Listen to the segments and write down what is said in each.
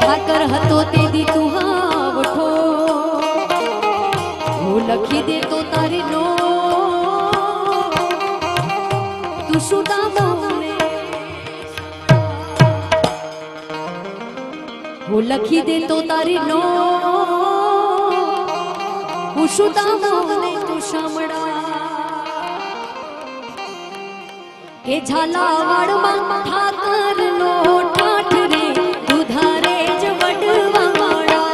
ઠાકર હતો તે દી તું હાવઠો હું લખી દે તો તારી નો તું શું દામોને હું લખી દે તો તારી નો હું શું દામોને તું સાંભળા કે ઝાલાવાડમાં ઠાકર નો ઠાઠ રે દુધારે જ વડવાવાળા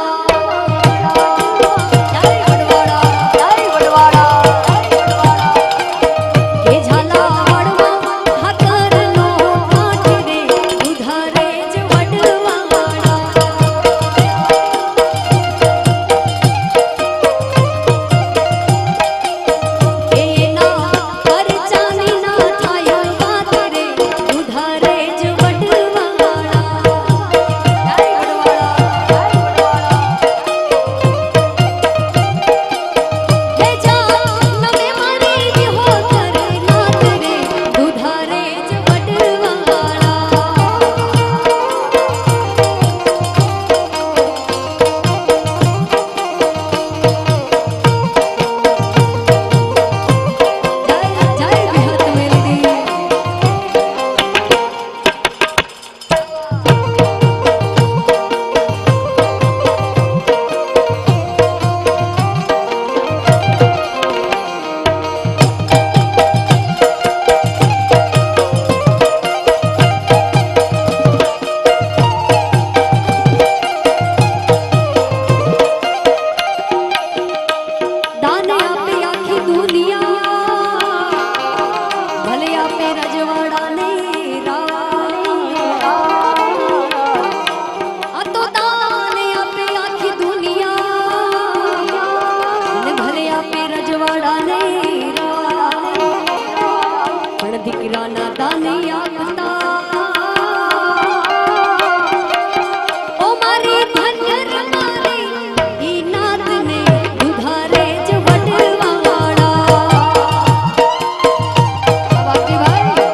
કે ઝાલાવાડમાં ઠાકર નો ઠાઠ રે દુધારે જ વડવાવાળા એના પરચાની ના થાય વાત રે દુધારે જ દીકરાના દાને આપતા ઓ મારી ધન્ય રમારી ઈ નાથને દુધારે જ વડવાવાળા વાકી ભાઈ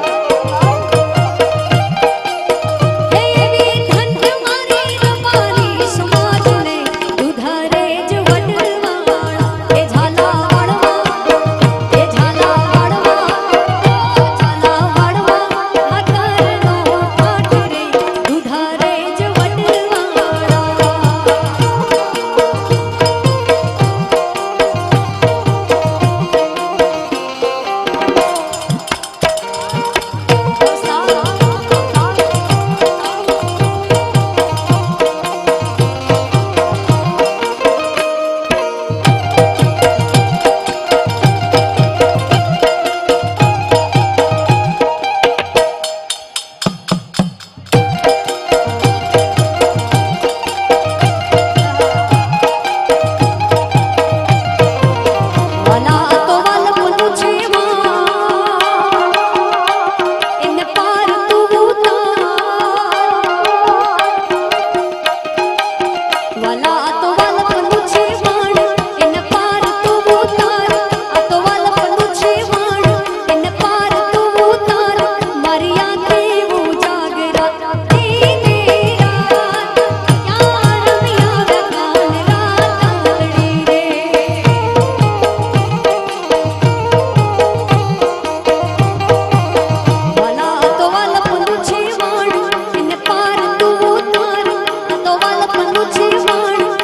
હે એવી ધન્ય મારી રમારી સમાજને દુધારે જ વડવાવાળા એ ઝાલાવાડમાં એ ઝાલાવાડમાં જીવણ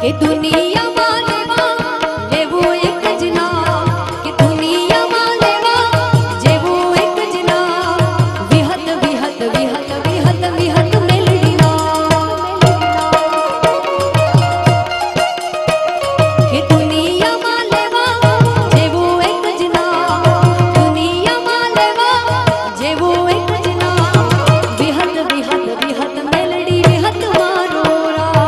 કે દુનિયામાં લેવા લેવું એક જ નામ, કે દુનિયામાં લેવા જેવું એક જ નામ, વિહત વિહત વિહત વિહત વિહત મેલડી નામ, કે દુનિયામાં લેવા જેવું એક જ નામ, દુનિયામાં લેવા જેવું એક જ નામ, વિહત વિહત વિહત મેલડી વિહત મારો રામ.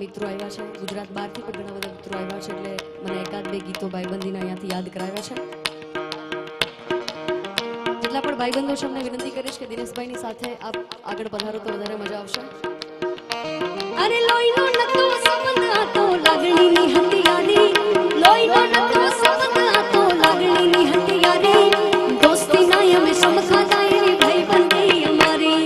મિત્રો આવ્યા છે, ગુજરાત બહારથી પણ ઘણા બધા મિત્રો આવ્યા છે, એટલે મને એકાદ બે ગીતો ભાઈબંધીના અહીંયાથી યાદ કરાવ્યા છે. જેટલા પણ ભાઈબંધો છે અમને વિનંતી કરીશ કે દિનેશભાઈની સાથે આપ આગળ પધારો તો વધારે મજા આવશે. અરે લોહીનો નતો સંબંધ આ તો લાગણીની હતિયારી, લોહીનો નતો સંબંધ આ તો લાગણીની હતિયારી, દોસ્તી ના અમે સમખાતા એવી ભાઈબંધી અમારી.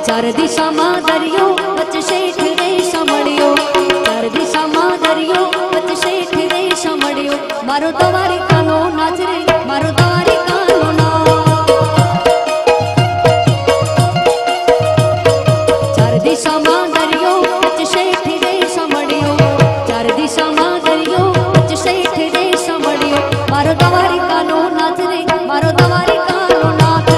ચાર દિશામાં દરિયો વચ્ચે શેઠ દેશ મળ્યો, ચાર દિશામાં દરિયો વચ્ચે શેઠ દેશ મળ્યો, મારો દ્વારિકાનો નાચ રે, મારો દ્વારિકાનો નાચ. ચાર દિશામાં દરિયો વચ્ચે શેઠ દેશ મળ્યો, ચાર દિશામાં દરિયો વચ્ચે શેઠ દેશ મળ્યો, મારો દ્વારિકાનો નાચ રે, મારો દ્વારિકાનો નાચ.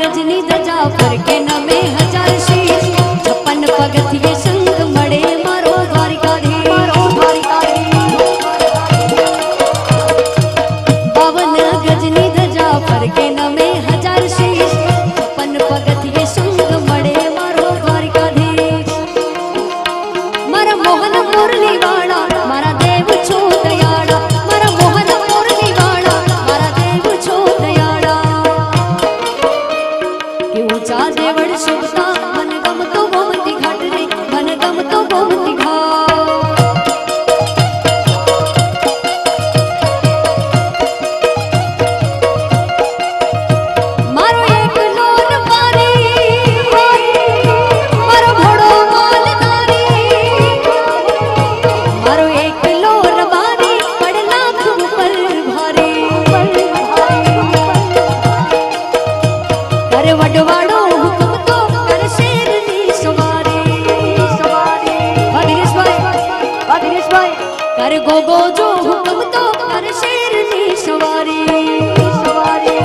गजनी दजा पर के नमे हजार शीश 56 पगथिये संग मड़े मारो द्वारिकाधीश, मारो द्वारिकाधीश. 52 गजनी दजा पर के नमे हजार शीश 56 पगथिये संग मड़े मारो अरे गोगो जो हुक्म तो कर शेरनी सवारी सवारी।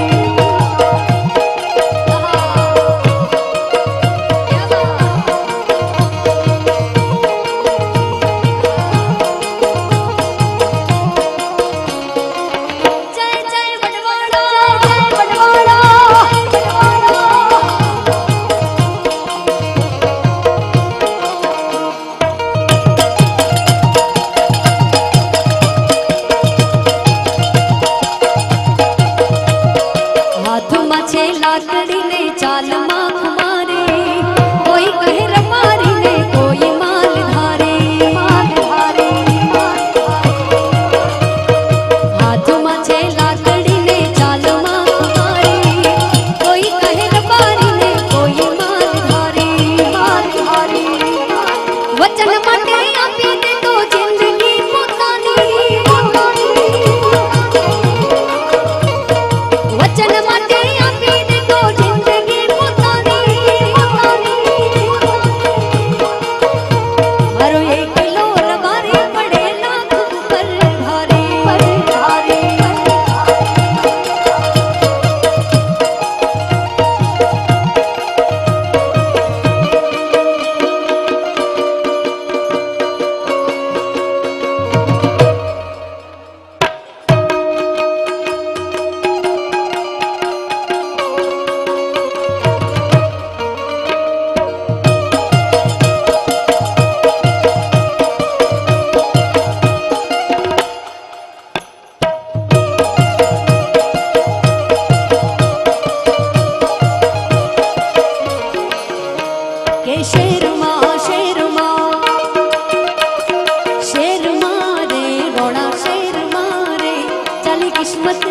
लाकड़ी ने चाल माख मारे, कोई कहे रमारी ने कोई माल धारे, माल धारे। हाथ माछे लाकड़ी ने चाल माख मारे, कोई कहे रमारी ने कोई माल धारे, माल धारे। वचन माटे आपी दे तो जिंदगी पोतानी, वचन माटे किस्मत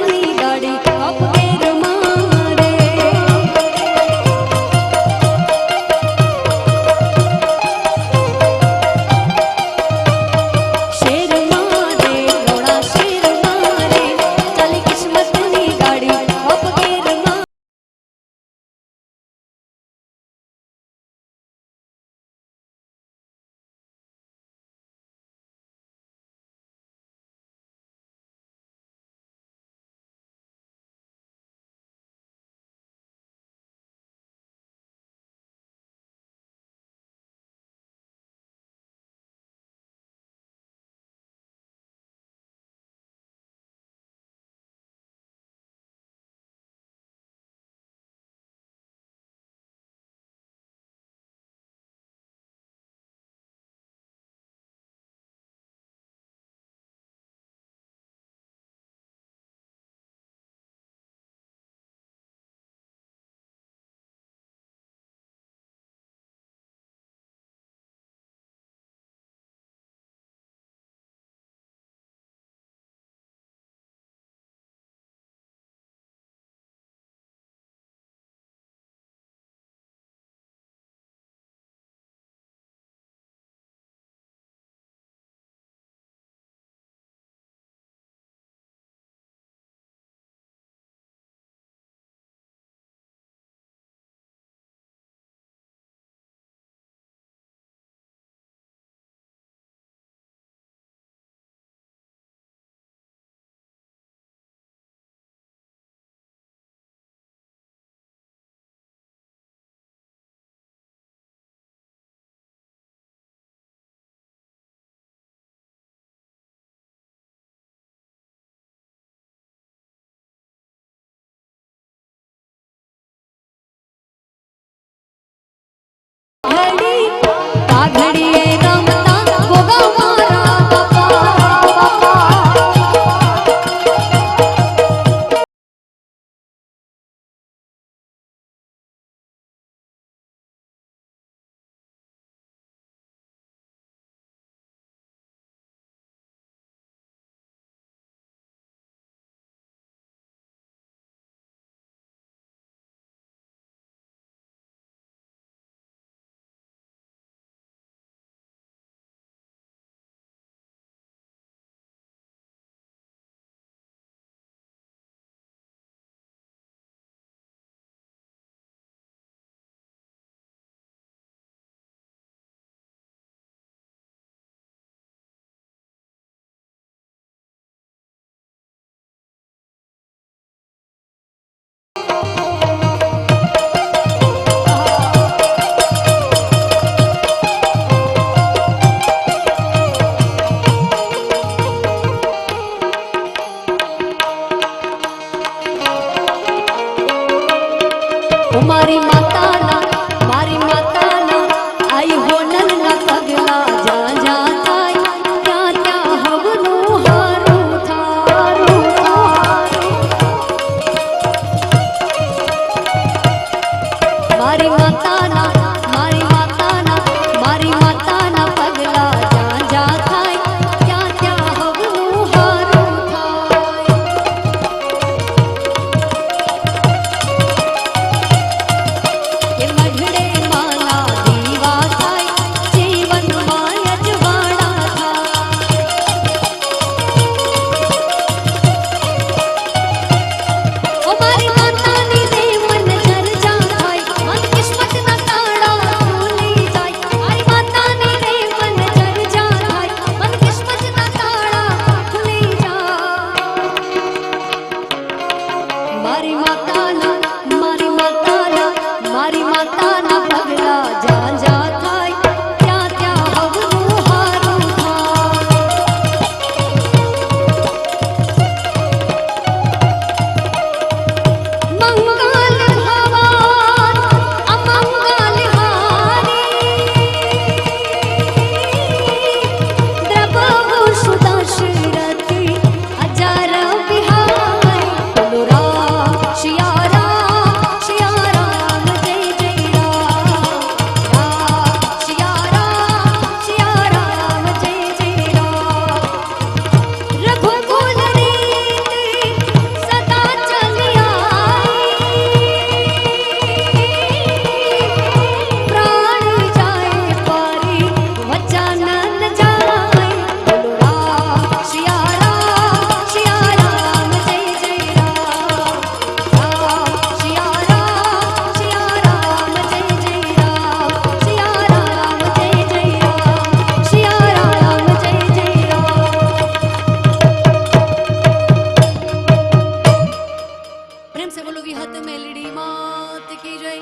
વિહત મેલડી માત કી જય,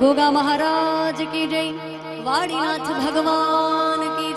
ગોગા મહારાજ કી જય, વાડીનાથ ભગવાન કી